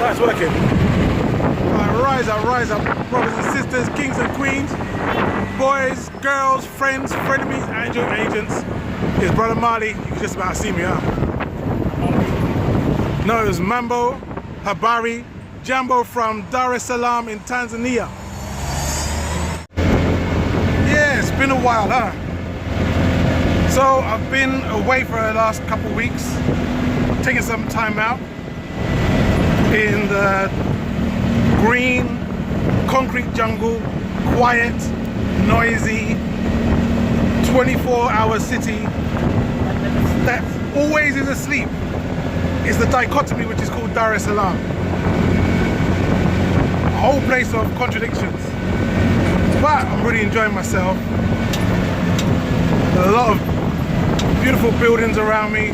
That's working. Right, rise up, brothers and sisters, kings and queens, boys, girls, friends, frenemies, angel agents. It's Brother Marley. You can just about see me, huh? No, it was Mambo, Habari, Jambo from Dar es Salaam in Tanzania. Yeah, it's been a while, huh? So I've been away for the last couple of weeks, taking some time out in the green, concrete jungle, quiet, noisy, 24-hour city that always is asleep. It's the dichotomy which is called Dar es Salaam. A whole place of contradictions. But I'm really enjoying myself. A lot of beautiful buildings around me.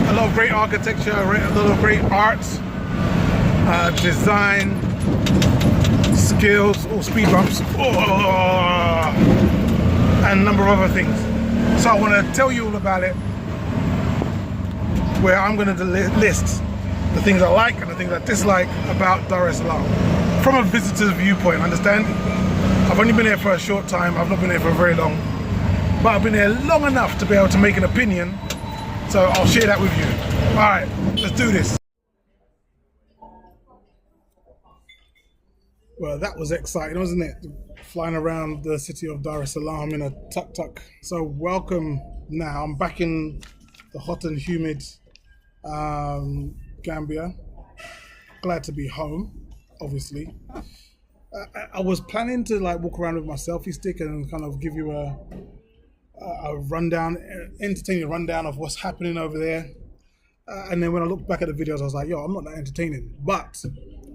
A lot of great architecture, a lot of great arts, design, skills, or speed bumps, and a number of other things. So I want to tell you all about it, where I'm going to list the things I like and the things I dislike about Dar es Salaam from a visitor's viewpoint, understand? I've only been here for a short time, I've not been here for very long, but I've been here long enough to be able to make an opinion, so I'll share that with you. Alright, let's do this. Well, that was exciting, wasn't it? Flying around the city of Dar es Salaam in a tuk-tuk. So welcome now. I'm back in the hot and humid Gambia. Glad to be home, obviously. I was planning to like walk around with my selfie stick and kind of give you a rundown, entertaining rundown of what's happening over there. And then when I looked back at the videos, I was like, yo, I'm not that entertaining, but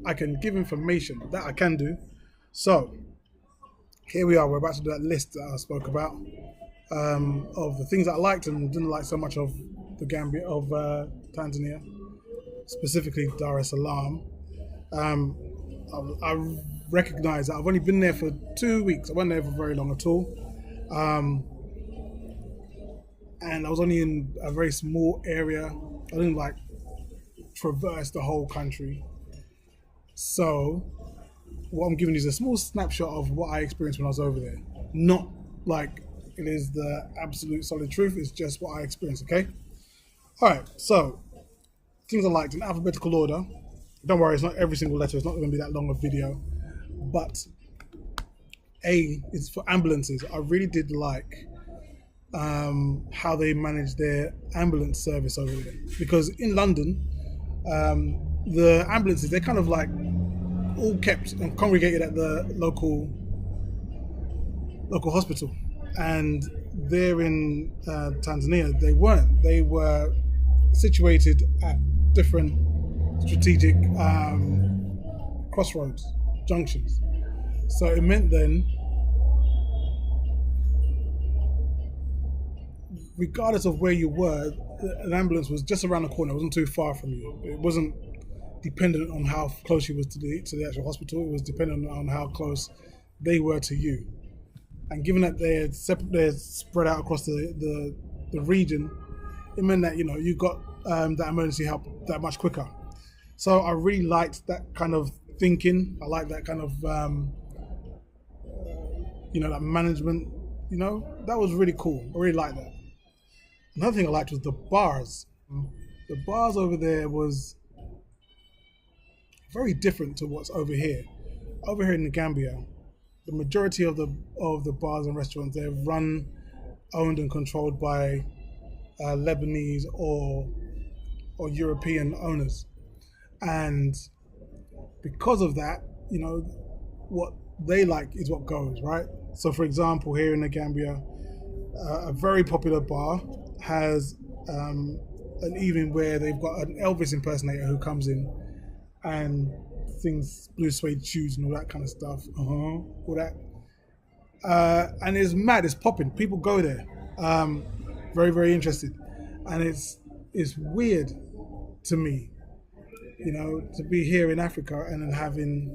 I can give information. That I can do. So here we are. We're about to do that list that I spoke about of the things that I liked and didn't like so much of the Gambia, of Tanzania, specifically Dar es Salaam. I recognize that I've only been there for 2 weeks. I wasn't there for very long at all. And I was only in a very small area. I didn't like traverse the whole country. So what I'm giving you is a small snapshot of what I experienced when I was over there. Not like it is the absolute solid truth, it's just what I experienced, okay? All right, so things I liked in alphabetical order. Don't worry, it's not every single letter, it's not gonna be that long a video. But A is for ambulances. I really did like how they manage their ambulance service over there. Because in London, the ambulances, they're kind of like all kept and congregated at the local hospital. And there in Tanzania, they weren't. They were situated at different strategic crossroads, junctions. So it meant then, regardless of where you were, an ambulance was just around the corner. It wasn't too far from you. It wasn't dependent on how close you was to the actual hospital. It was dependent on how close they were to you. And given that they're spread out across the region, it meant that you got that emergency help that much quicker. So I really liked that kind of thinking. I like that kind of that management. That was really cool. I really liked that. Another thing I liked was the bars. The bars over there was very different to what's over here. Over here in the Gambia, the majority of the bars and restaurants, they're run, owned and controlled by Lebanese or European owners. And because of that, what they like is what goes, right? So for example, here in the Gambia, a very popular bar has an evening where they've got an Elvis impersonator who comes in and sings blue suede shoes and all that kind of stuff. All that. And it's mad, it's popping. People go there. Very, very interested. And it's weird to me, to be here in Africa and then having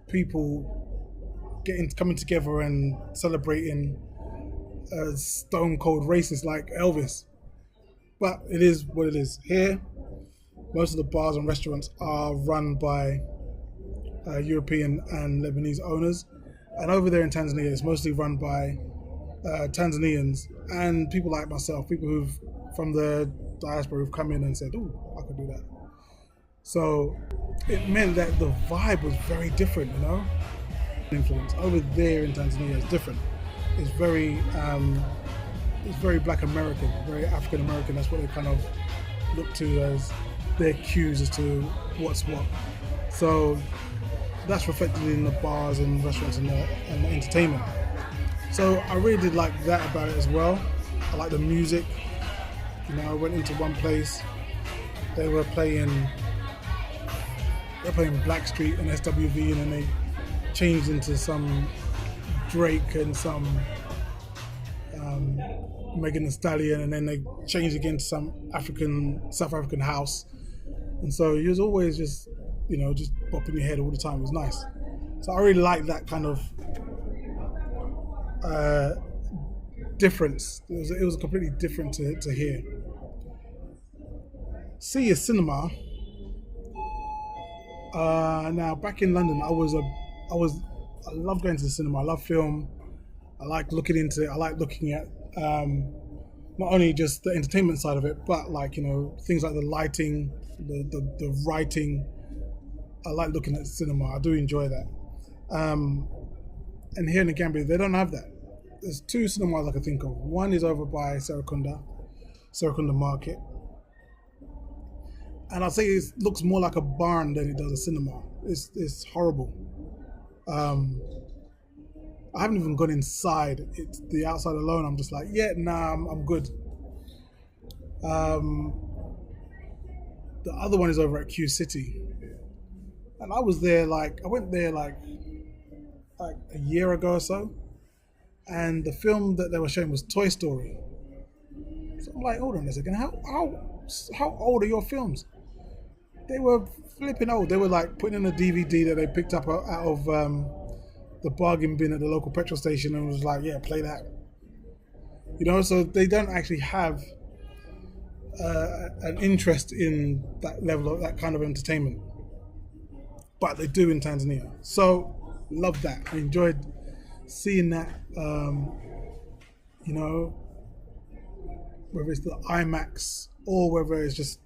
people coming together and celebrating a stone cold racist like Elvis. But it is what it is. Here, most of the bars and restaurants are run by European and Lebanese owners, and over there in Tanzania, it's mostly run by Tanzanians and people like myself, people who've from the diaspora who've come in and said, "Oh, I could do that." So it meant that the vibe was very different, Influence over there in Tanzania is different. It's very Black American, very African American. That's what they kind of look to as their cues as to what's what. So that's reflected in the bars and restaurants and the entertainment. So I really did like that about it as well. I like the music. I went into one place, they were playing Blackstreet and SWV, and then they changed into some Drake and some Megan Thee Stallion, and then they changed again to some South African house. And so you was always just bopping your head all the time. It was nice. So I really liked that kind of difference. It was completely different to here. See a cinema. Now back in London, I love going to the cinema. I love film. I like looking into it. I like looking at not only just the entertainment side of it, but things like the lighting, the writing. I like looking at cinema. I do enjoy that. And here in the Gambia, they don't have that. There's two cinemas I can think of. One is over by Serekunda Market. And I'll say it looks more like a barn than it does a cinema. It's horrible. I haven't even gone inside. It's the outside alone. I'm just like, I'm good. The other one is over at Q City, and I went there like a year ago or so, and the film that they were showing was Toy Story. So I'm like, hold on a second, how old are your films? They were flipping old. They were like putting in a DVD that they picked up out of the bargain bin at the local petrol station and was like, yeah, play that. So they don't actually have an interest in that level of that kind of entertainment, but they do in Tanzania. So love that. I enjoyed seeing that. Whether it's the IMAX or whether it's just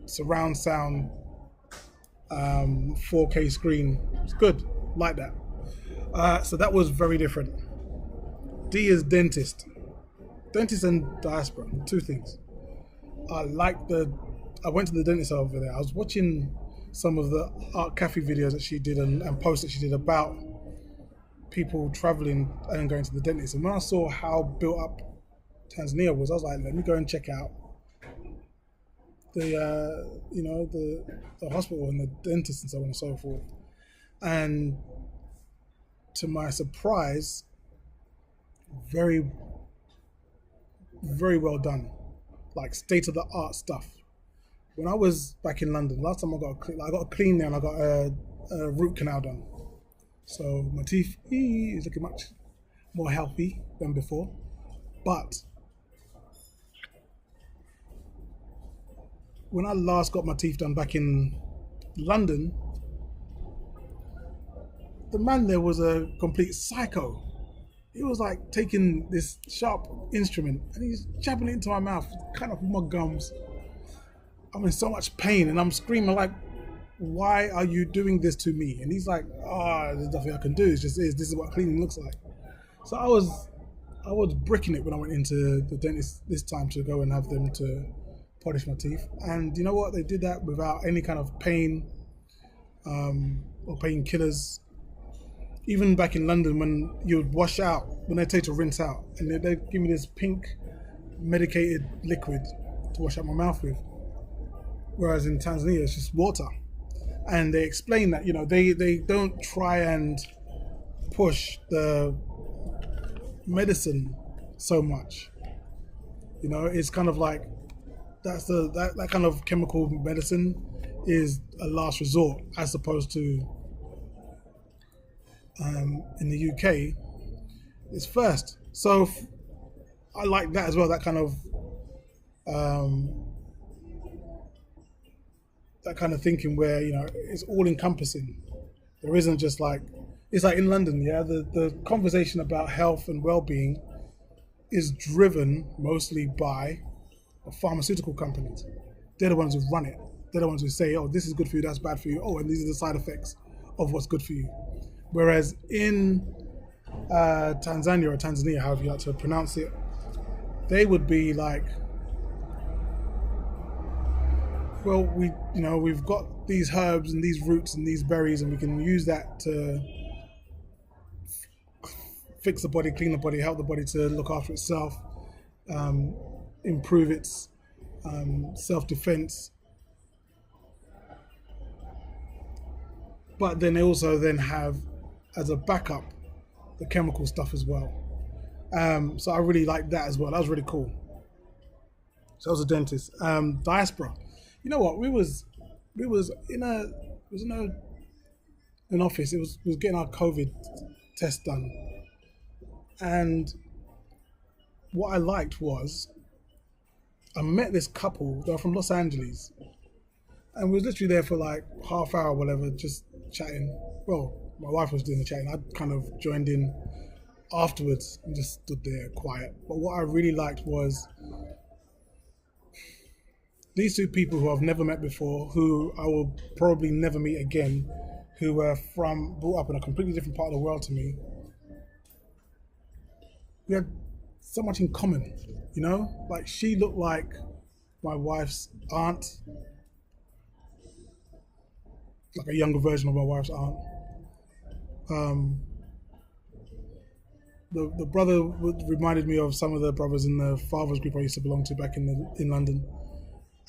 surround sound 4K screen, it's good. Like that. So that was very different. D is dentist and diaspora, two things. I went to the dentist over there. I was watching some of the Art Cafe videos that she did and posts that she did about people traveling and going to the dentist. And when I saw how built up Tanzania was, I was like, let me go and check out the hospital and the dentist and so on and so forth. And to my surprise, very, very well done. Like state of the art stuff. When I was back in London, last time I got a clean there and I got a root canal done. So my teeth is looking much more healthy than before. But when I last got my teeth done back in London, the man there was a complete psycho. He was like taking this sharp instrument and he's jabbing it into my mouth, kind of with my gums. I'm in so much pain and I'm screaming like, why are you doing this to me? And he's like, there's nothing I can do. It's just this is what cleaning looks like. So I was bricking it when I went into the dentist this time to go and have them to polish my teeth. And you know what? They did that without any kind of pain or painkillers. Even back in London, when you would wash out, when they take to rinse out, and they give me this pink medicated liquid to wash out my mouth with. Whereas in Tanzania, it's just water. And they explain that, they don't try and push the medicine so much. It's kind of like that kind of chemical medicine is a last resort, as opposed to in the UK, it's first. So I like that as well, that kind of um, that kind of thinking where it's all encompassing. There isn't just like it's like in London, yeah. The conversation about health and well-being is driven mostly by the pharmaceutical companies. They're the ones who run it. They're the ones who say, "Oh, this is good for you, that's bad for you. Oh, and these are the side effects of what's good for you." Whereas in Tanzania, however you like to pronounce it, they would be like, well, we've got these herbs and these roots and these berries, and we can use that to fix the body, clean the body, help the body to look after itself, um, improve its self-defense. But then they also then have as a backup the chemical stuff as well. So I really liked that as well. That was really cool. So I was a dentist. Diaspora. You know what? We was in an office. We was getting our COVID test done, and what I liked was I met this couple. They're from Los Angeles, and we was literally there for like half hour, or whatever, just chatting. Well, my wife was doing the chatting. I kind of joined in afterwards and just stood there quiet. But what I really liked was these two people who I've never met before, who I will probably never meet again, who were brought up in a completely different part of the world to me. We had so much in common, Like she looked like my wife's aunt, like a younger version of my wife's aunt. The brother reminded me of some of the brothers in the fathers group I used to belong to back in London,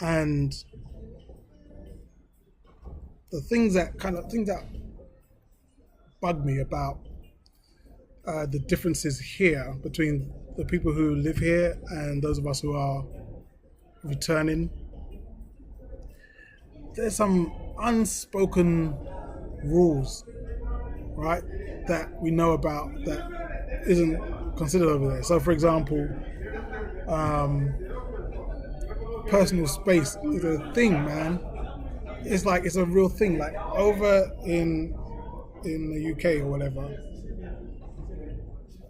and the things that bug me about the differences here between the people who live here and those of us who are returning. There's some unspoken rules, right, that we know about that isn't considered over there. So, for example, personal space is a thing, man. It's like it's a real thing. Like over in the UK or whatever,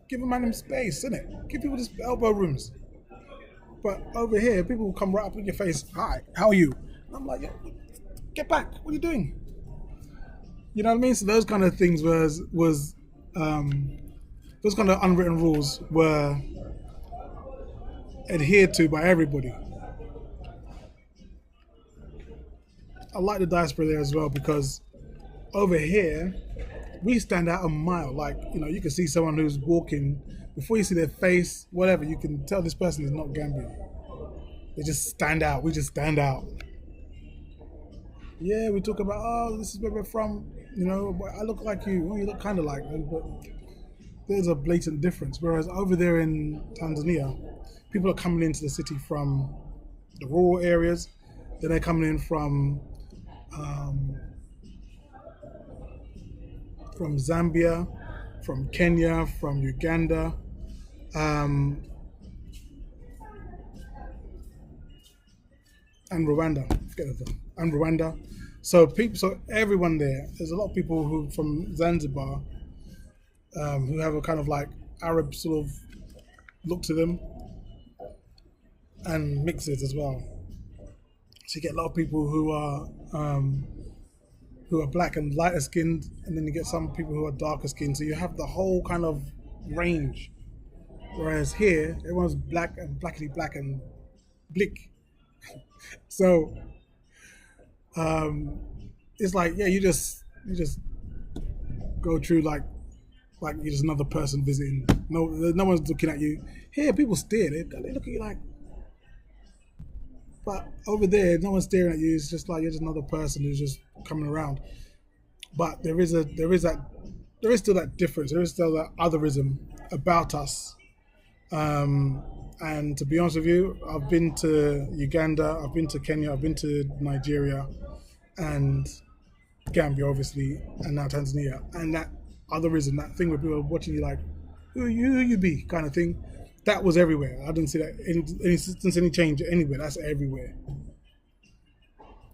give a man them space, innit? Give people just elbow rooms. But over here, people will come right up in your face. Hi, how are you? And I'm like, yeah, get back. What are you doing? You know what I mean? So those kind of things those kind of unwritten rules were adhered to by everybody. I like the diaspora there as well because over here, we stand out a mile. Like, you can see someone who's walking, before you see their face, whatever, you can tell this person is not Gambian. They just stand out. We just stand out. Yeah, we talk about, oh, this is where we're from. I look like you. Oh, you look kind of like me. But there's a blatant difference. Whereas over there in Tanzania, people are coming into the city from the rural areas. Then they're coming in from Zambia, from Kenya, from Uganda, and Rwanda. And Rwanda. So everyone there. There's a lot of people who from Zanzibar who have a kind of like Arab sort of look to them, and mixes as well. So you get a lot of people who are black and lighter skinned, and then you get some people who are darker skinned. So you have the whole kind of range. Whereas here, everyone's black and blackety black and bleak. So it's like, yeah, you just go through like you're just another person visiting. No one's looking at you. Here, people stare. They look at you like. But over there, no one's staring at you. It's just like you're just another person who's just coming around. But there is still that difference. There is still that otherism about us. And to be honest with you, I've been to Uganda, I've been to Kenya, I've been to Nigeria, and Gambia, obviously, and now Tanzania. And that otherism, that thing where people are watching you like, who you be, kind of thing, That was everywhere. I didn't see that any change anywhere. That's everywhere.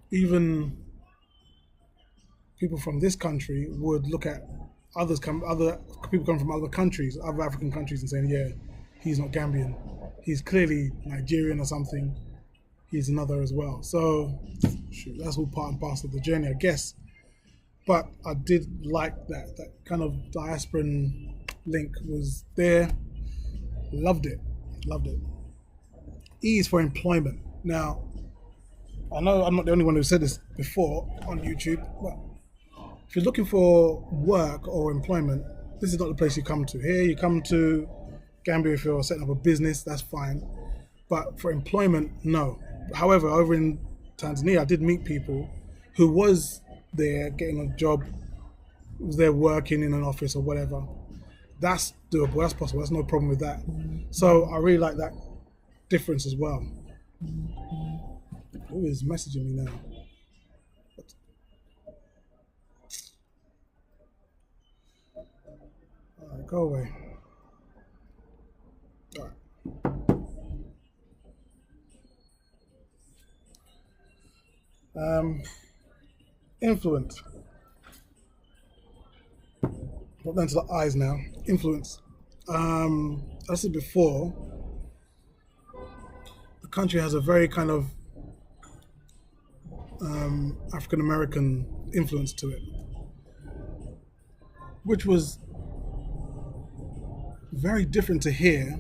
Even people from this country would look at other people come from other countries, other African countries, and saying, "Yeah, he's not Gambian. He's clearly Nigerian or something. He's another as well." So, shoot, that's all part and parcel of the journey, I guess. But I did like that kind of diasporan link was there. Loved it. E is for employment. Now, I know I'm not the only one who said this before on YouTube, but if you're looking for work or employment, this is not the place you come to. Here, you come to Gambia if you're setting up a business, that's fine. But for employment, no. However, over in Tanzania, I did meet people who was there getting a job, was there working in an office or whatever. That's doable, that's possible, there's no problem with that. So I really like that difference as well. Who is messaging me now? All right, go away. All right. Influence. Put down to the eyes now. Influence. As I said before, the country has a very kind of African American influence to it, which was very different to here.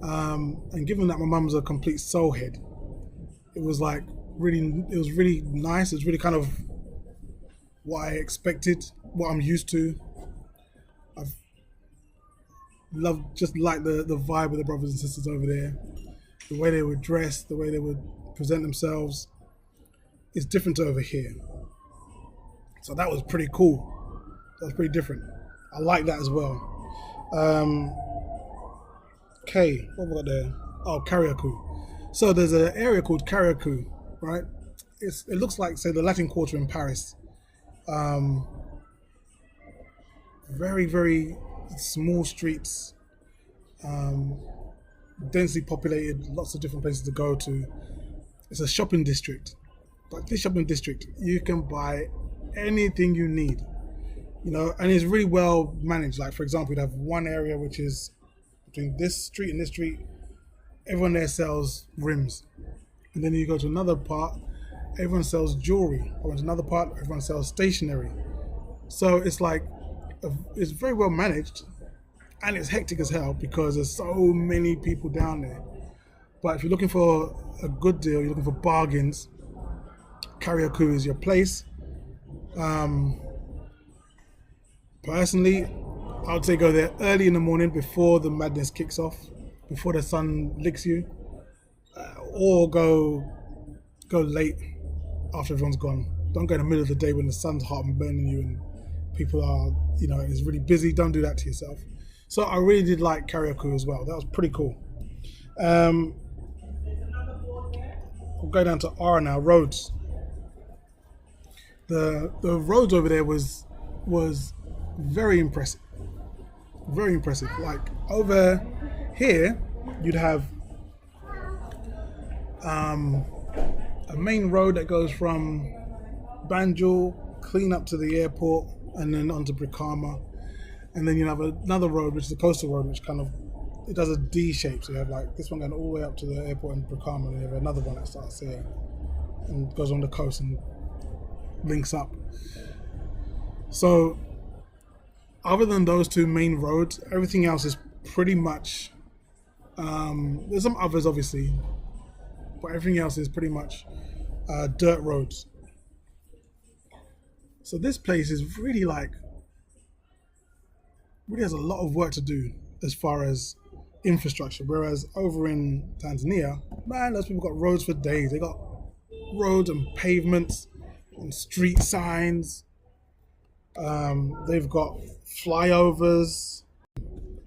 And given that my mum's a complete soul head, it was really nice. It was really kind of what I expected, what I'm used to. I've loved, just like the vibe of the brothers and sisters over there. The way they would dress, the way they would present themselves is different to over here. So that was pretty cool. That was pretty different. I like that as well. K, what have we got there? Oh, Carriacou. So there's an area called Carriacou, right? It looks like, say, the Latin Quarter in Paris. Very, very small streets, densely populated, lots of different places to go to. It's a shopping district. But this shopping district, you can buy anything you need, and it's really well managed. Like, for example, you'd have one area which is between this street and this street. Everyone there sells rims. And then you go to another part, everyone sells jewelry. Or another part, everyone sells stationery. So it's like, it's very well managed, and it's hectic as hell because there's so many people down there. But if you're looking for a good deal, you're looking for bargains, Carriacou is your place. Personally, I would say go there early in the morning before the madness kicks off, before the sun licks you, or go late after everyone's gone. Don't go in the middle of the day when the sun's hot and burning you and people are, it's really busy. Don't do that to yourself. So I really did like Carriacou as well. That was pretty cool. We'll go down to R now, roads. The roads over there was very impressive. Very impressive. Like over here, you'd have a main road that goes from Banjul clean up to the airport and then onto Brikama, and then you have another road which is the coastal road, which kind of, it does a D shape. So you have like this one going all the way up to the airport in Brikama, and you have another one that starts here and goes on the coast and links up. So other than those two main roads, everything else is pretty much, there's some others obviously, but everything else is pretty much dirt roads. So this place is really has a lot of work to do as far as infrastructure. Whereas over in Tanzania, man, those people got roads for days. They got roads and pavements and street signs. They've got flyovers,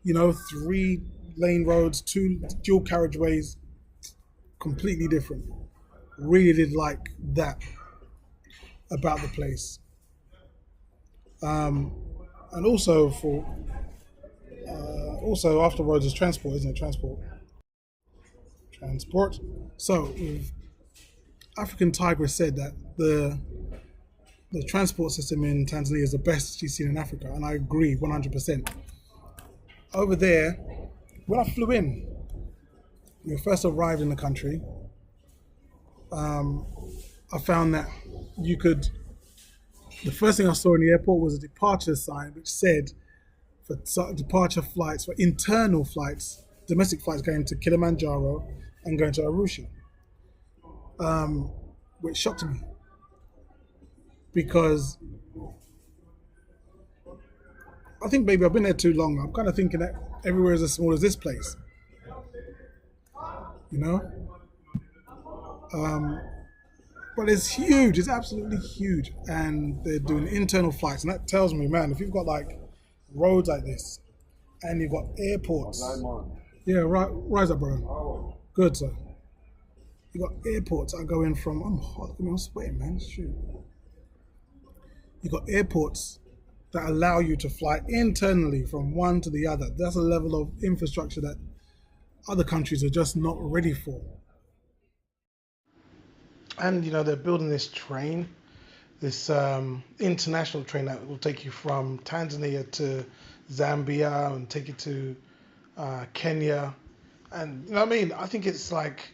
3-lane roads, 2 dual carriageways, completely different. Really did like that about the place. And also for Also, after roads is transport, isn't it? Transport. So, African Tigress said that the transport system in Tanzania is the best she's seen in Africa, and I agree 100%. Over there, when I flew in, when we first arrived in the country, I found that you could. The first thing I saw in the airport was a departure sign which said for departure flights, for internal flights, domestic flights going to Kilimanjaro and going to Arusha, which shocked me because I think maybe I've been there too long. I'm kind of thinking that everywhere is as small as this place, you know? But it's huge. It's absolutely huge. And they're doing internal flights. And that tells me, man, if you've got like roads like this and you've got airports. Yeah, right, rise up, bro. Good, sir. You've got airports that are going from, I'm hot, I'm sweating, man. Shoot. You've got airports that allow you to fly internally from one to the other. That's a level of infrastructure that other countries are just not ready for. And you know they're building this train, this international train that will take you from Tanzania to Zambia and take you to Kenya, and you know what I mean. I think it's like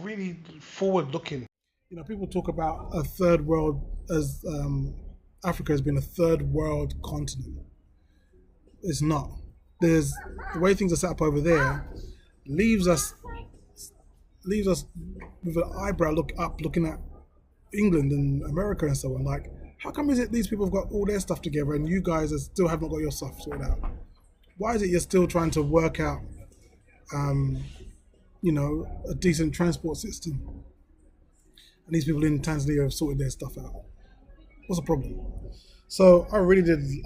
really forward-looking. You know, people talk about a third world as Africa has been a third world continent. It's not. There's the way things are set up over there leaves us with an eyebrow looking at England and America and so on. Like, how come is it these people have got all their stuff together and you guys still have not got your stuff sorted out? Why is it you're still trying to work out, you know, a decent transport system? And these people in Tanzania have sorted their stuff out. What's the problem? So I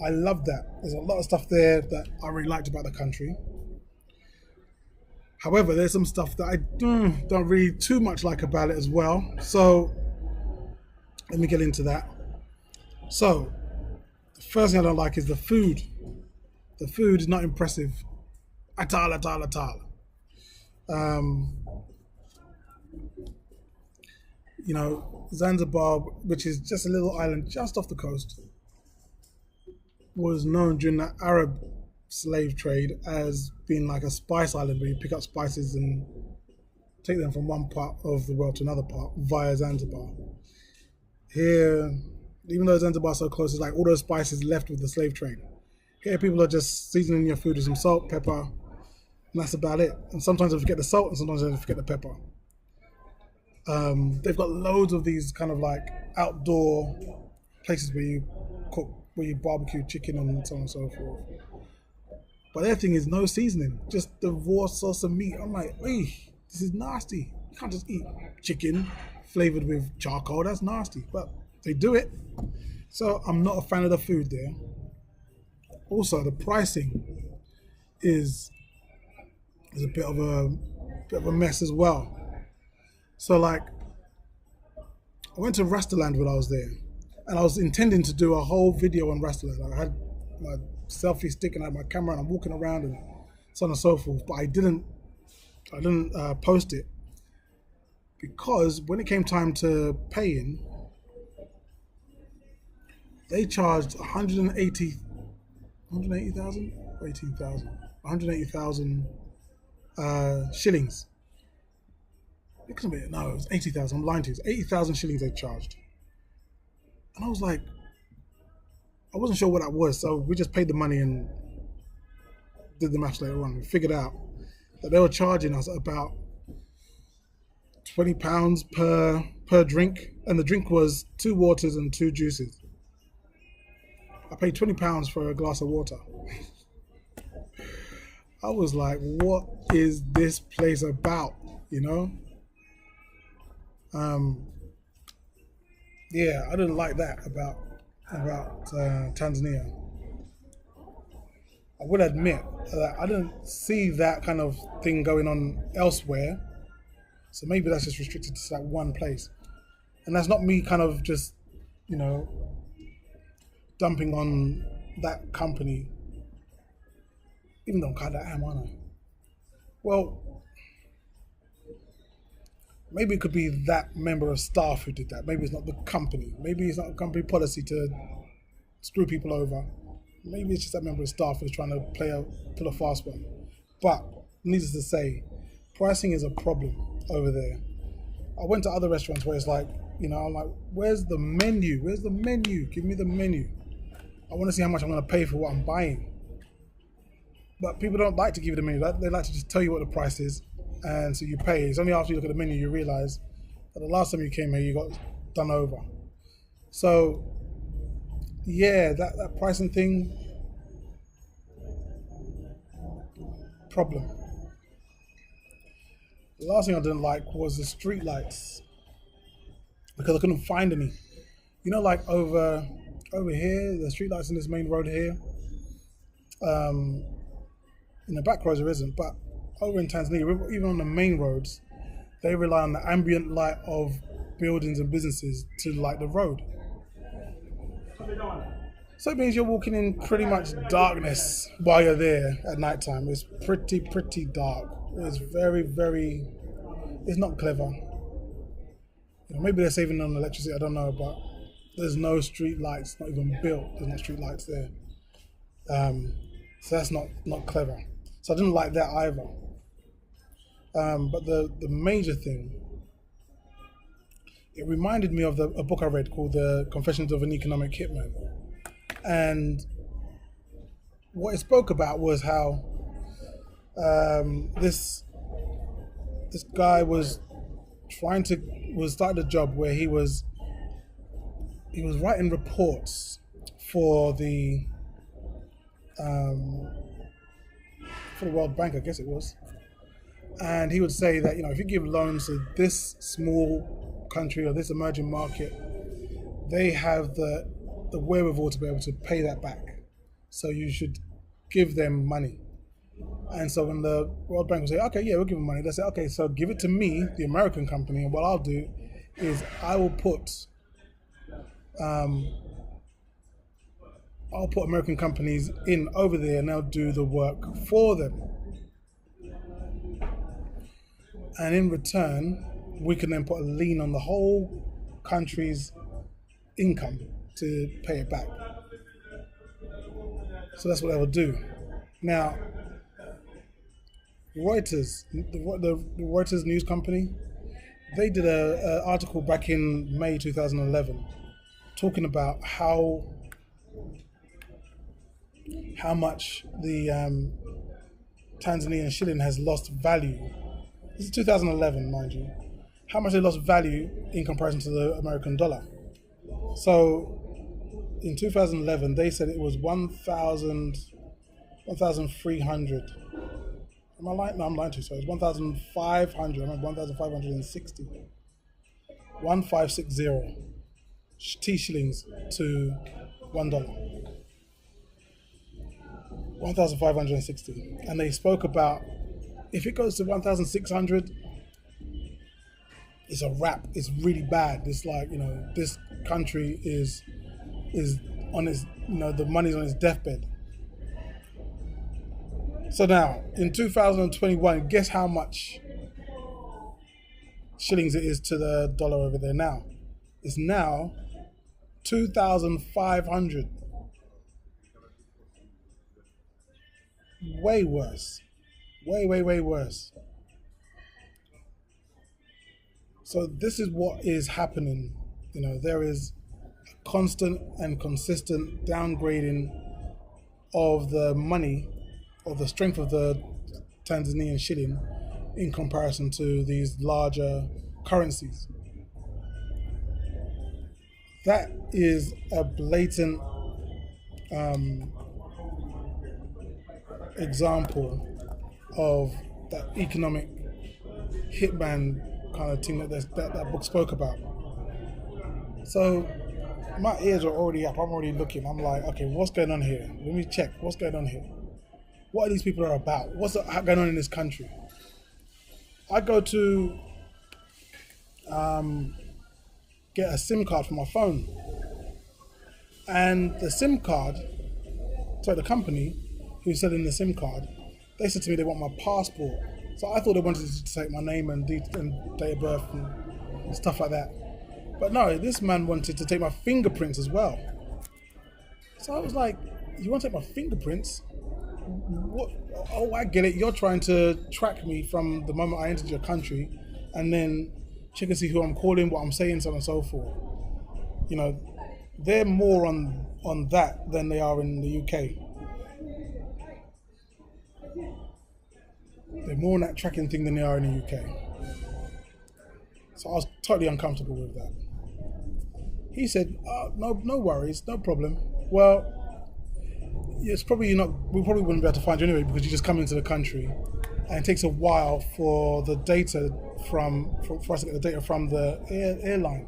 loved that. There's a lot of stuff there that I really liked about the country. However, there's some stuff that I don't really too much like about it as well. So let me get into that. So the first thing I don't like is the food. The food is not impressive at all. You know, Zanzibar, which is just a little island just off the coast, was known during the Arab slave trade as being like a spice island where you pick up spices and take them from one part of the world to another part via Zanzibar. Here, even though Zanzibar is so close, it's like all those spices left with the slave trade. Here, people are just seasoning your food with some salt, pepper, and that's about it. And sometimes they forget the salt, and sometimes they forget the pepper. They've got loads of these kind of like outdoor places where you cook, where you barbecue chicken and so on and so forth. But their thing is no seasoning, just the raw sauce of meat. I'm like, hey, this is nasty. You can't just eat chicken flavored with charcoal. That's nasty. But they do it. So I'm not a fan of the food there. Also, the pricing is a bit of a mess as well. So like, I went to Rastaland when I was there, and I was intending to do a whole video on Rastaland. I had my selfie stick and I had my camera and I'm walking around and so on and so forth, but I didn't post it because when it came time to pay in, they charged 180,000 shillings. No, it was 80,000. I'm lying to you. It's 80,000 shillings they charged. And I was like, I wasn't sure what that was, so we just paid the money and did the maths later on. We figured out that they were charging us about £20 per drink, and the drink was 2 waters and 2 juices. I paid £20 for a glass of water. I was like, what is this place about, you know? Yeah, I didn't like that about Tanzania. I would admit that I didn't see that kind of thing going on elsewhere, so maybe that's just restricted to that one place. And that's not me kind of just, you know, dumping on that company. Even though I'm kind of am, aren't I? Well, maybe it could be that member of staff who did that. Maybe it's not the company. Maybe it's not a company policy to screw people over. Maybe it's just that member of staff who's trying to pull a fast one. But needless to say, pricing is a problem over there. I went to other restaurants where it's like, I'm like, where's the menu? Where's the menu? Give me the menu. I want to see how much I'm going to pay for what I'm buying. But people don't like to give you the menu. They like to just tell you what the price is, and so you pay. It's only after you look at the menu you realize that the last time you came here you got done over. So yeah, that pricing thing, problem. The last thing I didn't like was the street lights, because I couldn't find any. Like over here, the street lights in this main road here. In the back roads there isn't, but over in Tanzania, even on the main roads, they rely on the ambient light of buildings and businesses to light the road. So it means you're walking in pretty much darkness while you're there at night time. It's pretty dark. It's very, very, it's not clever. Maybe they're saving on electricity, I don't know, but there's no street lights, not even built. There's no street lights there. So that's not clever. So I didn't like that either. But the major thing, it reminded me of a book I read called The Confessions of an Economic Hitman. And what it spoke about was how this guy was starting a job where he was writing reports for the World Bank, I guess it was. And he would say that, if you give loans to this small country or this emerging market, they have the wherewithal to be able to pay that back. So you should give them money. And so when the World Bank would say, okay, yeah, we'll give them money, they say, okay, so give it to me, the American company, and what I'll do is I will put American companies in over there and they'll do the work for them. And in return, we can then put a lien on the whole country's income to pay it back. So that's what they will do. Now, Reuters, the Reuters news company, they did an article back in May 2011 talking about how much the Tanzanian shilling has lost value. This is 2011, mind you. How much they lost value in comparison to the American dollar. So in 2011, they said it was 1,300. Am I lying? No, I'm lying to you. So it's 1,500. I remember 1,560. 1,560 T shillings to $1. 1,560. And they spoke about if it goes to 1,600, it's a wrap. It's really bad. It's like, this country is on its, the money's on its deathbed. So now, in 2021, guess how much shillings it is to the dollar over there now? It's now 2,500. Way worse. Way worse. So this is what is happening. There is a constant and consistent downgrading of the money, or the strength of the Tanzanian shilling in comparison to these larger currencies. That is a blatant example of that economic hitman kind of thing that book spoke about. So my ears are already up. I'm already looking. I'm like, okay, what's going on here? Let me check. What's going on here? What are these people are about? What's going on in this country? I go to get a SIM card for my phone, and the company who's selling the SIM card They said to me they want my passport. So I thought they wanted to take my name and date of birth and stuff like that. But no, this man wanted to take my fingerprints as well. So I was like, you want to take my fingerprints? What? Oh, I get it. You're trying to track me from the moment I entered your country, and then check and see who I'm calling, what I'm saying, so on and so forth. You know, they're more on that than they are in the UK. They're more on that tracking thing than they are in the UK. So I was totally uncomfortable with that. He said, no worries, no problem. Well, it's probably not. We probably wouldn't be able to find you anyway because you just come into the country, and it takes a while for the data for us to get the data from the airline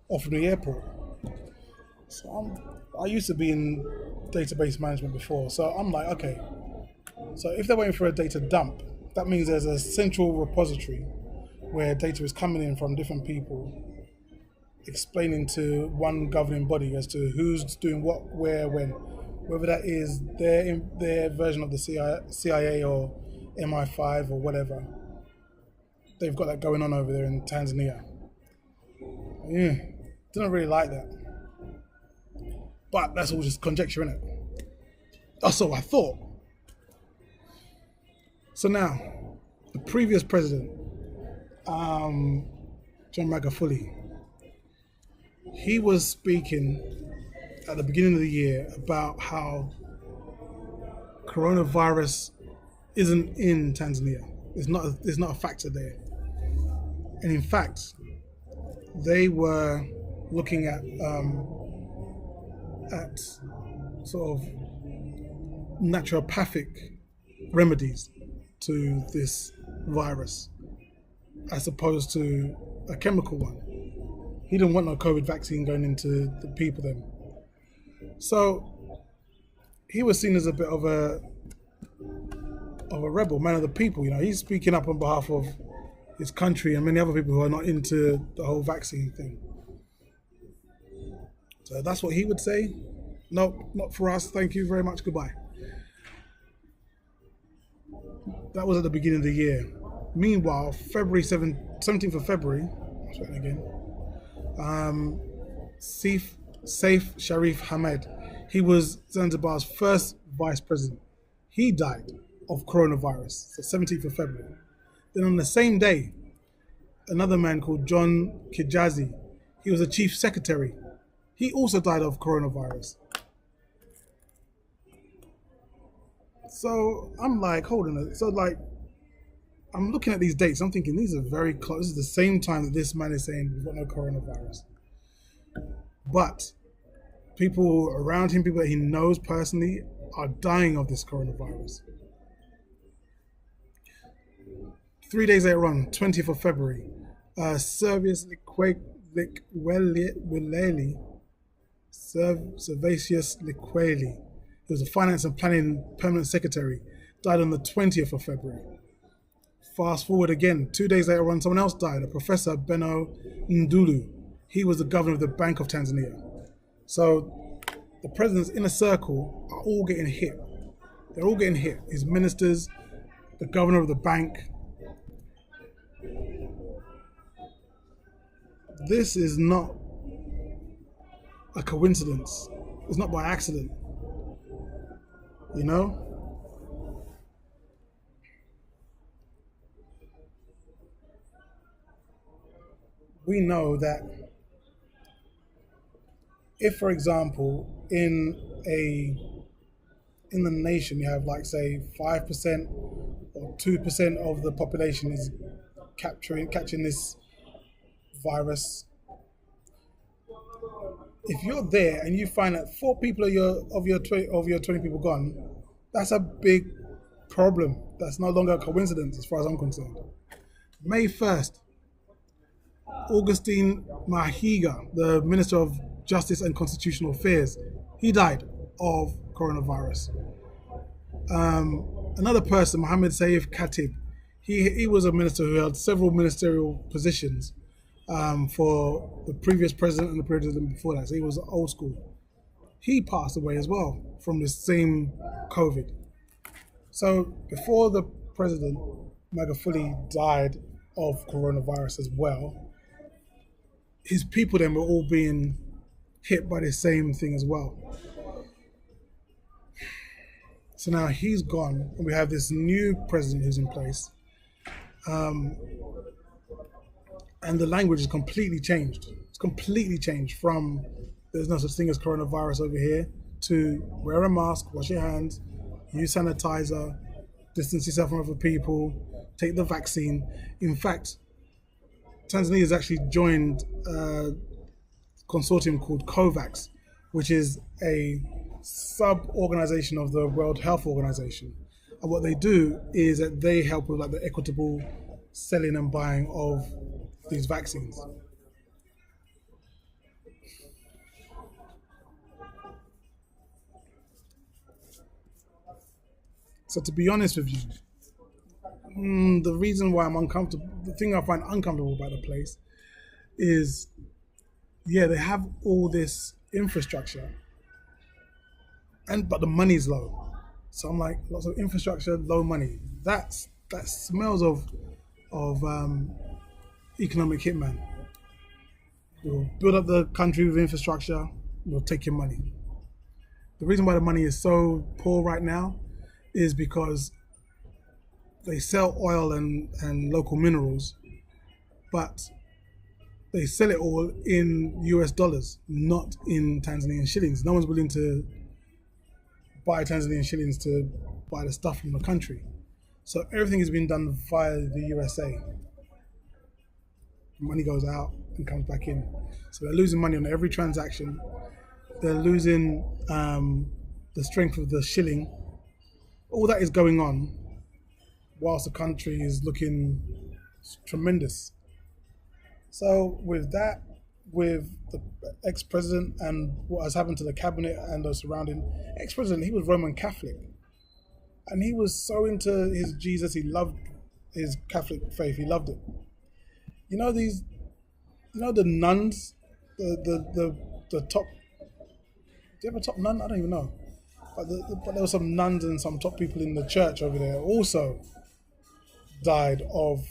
or from the airport. So I used to be in database management before, so I'm like, okay. So if they're waiting for a data dump, that means there's a central repository where data is coming in from different people, explaining to one governing body as to who's doing what, where, when, whether that is their version of the CIA or MI5 or whatever. They've got that going on over there in Tanzania. Yeah, didn't really like that. But that's all just conjecture, innit? That's all I thought. So now, the previous president, John Magufuli, he was speaking at the beginning of the year about how coronavirus isn't in Tanzania. It's not a factor there. And in fact, they were looking at sort of naturopathic remedies to this virus as opposed to a chemical one. He didn't want no COVID vaccine going into the people then. So he was seen as a bit of a rebel, man of the people. You know, he's speaking up on behalf of his country and many other people who are not into the whole vaccine thing. So that's what he would say. Nope, not for us. Thank you very much. Goodbye. That was at the beginning of the year. Meanwhile, 17th of February, Saif Sharif Hamad, he was Zanzibar's first vice president. He died of coronavirus, the 17th of February. Then on the same day, another man called John Kijazi, he was a chief secretary. He also died of coronavirus. So I'm like, hold on. So like, I'm looking at these dates. I'm thinking these are very close. This is the same time that this man is saying we've got no coronavirus. But people around him, people that he knows personally, are dying of this coronavirus. 3 days later on, 20th of February, Servius Servatius Liqueli, he was a finance and planning permanent secretary, died on the 20th of February. Fast forward again, 2 days later on, someone else died, a Professor Benno Ndulu. He was the governor of the Bank of Tanzania. So the president's inner circle are all getting hit. They're all getting hit. His ministers, the governor of the bank. This is not a coincidence. It's not by accident. You know? We know that if, for example, in the nation you have like say 5% or 2% of the population is catching this virus. If you're there and you find that 4 people of your 20 people gone, that's a big problem. That's no longer a coincidence as far as I'm concerned. May 1st, Augustine Mahiga, the Minister of Justice and Constitutional Affairs, he died of coronavirus. Another person, Mohammed Saif Khatib, he was a minister who held several ministerial positions for the previous president and the president before that. So he was old school. He passed away as well from the same COVID. So before the president, Magufuli, died of coronavirus as well, his people then were all being hit by the same thing as well. So now he's gone, and we have this new president who's in place, and the language is completely changed. It's completely changed from there's no such thing as coronavirus over here to wear a mask, wash your hands, use sanitizer, distance yourself from other people, take the vaccine. In fact, Tanzania has actually joined a consortium called COVAX, which is a sub-organization of the World Health Organization. And what they do is that they help with like the equitable selling and buying of these vaccines. So to be honest with you, the reason why I'm uncomfortable, the thing I find uncomfortable about the place is, yeah, they have all this infrastructure, but the money's low. So I'm like, lots of infrastructure, low money. That smells of economic hitman. We'll build up the country with infrastructure. We'll take your money. The reason why the money is so poor right now is because they sell oil and local minerals, but they sell it all in US dollars, not in Tanzanian shillings. No one's willing to buy Tanzanian shillings to buy the stuff from the country. So everything has been done via the USA. Money goes out and comes back in. So they're losing money on every transaction. They're losing the strength of the shilling. All that is going on whilst the country is looking tremendous. So with that, with the ex-president and what has happened to the cabinet and the surrounding ex-president, he was Roman Catholic. And he was so into his Jesus, he loved his Catholic faith, he loved it. You know the nuns, the top, do you have a top nun? I don't even know. But there were some nuns and some top people in the church over there also died of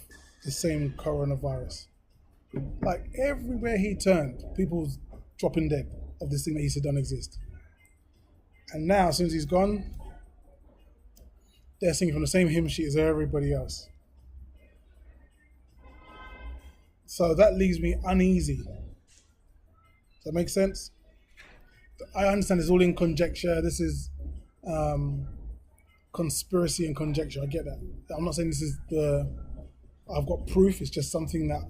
the same coronavirus. Like everywhere he turned, people was dropping dead of this thing that he said don't exist. And now, as soon as he's gone, they're singing from the same hymn sheet as everybody else. So that leaves me uneasy. Does that make sense? I understand it's all in conjecture. This is conspiracy and conjecture. I get that. I'm not saying this is I've got proof. It's just something that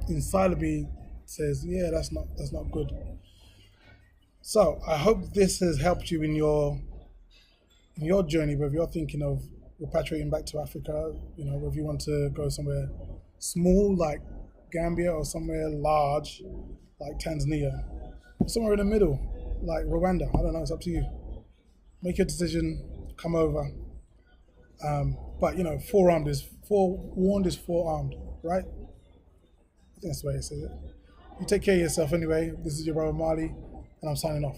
inside of me says, yeah, that's not good. So I hope this has helped you in your journey, whether you're thinking of repatriating back to Africa, whether you want to go somewhere small like Gambia or somewhere large like Tanzania, or somewhere in the middle like Rwanda. I don't know, it's up to you. Make your decision, come over. But forewarned is forearmed, right? I think that's the way it says it. You take care of yourself anyway. This is your brother Marley, and I'm signing off.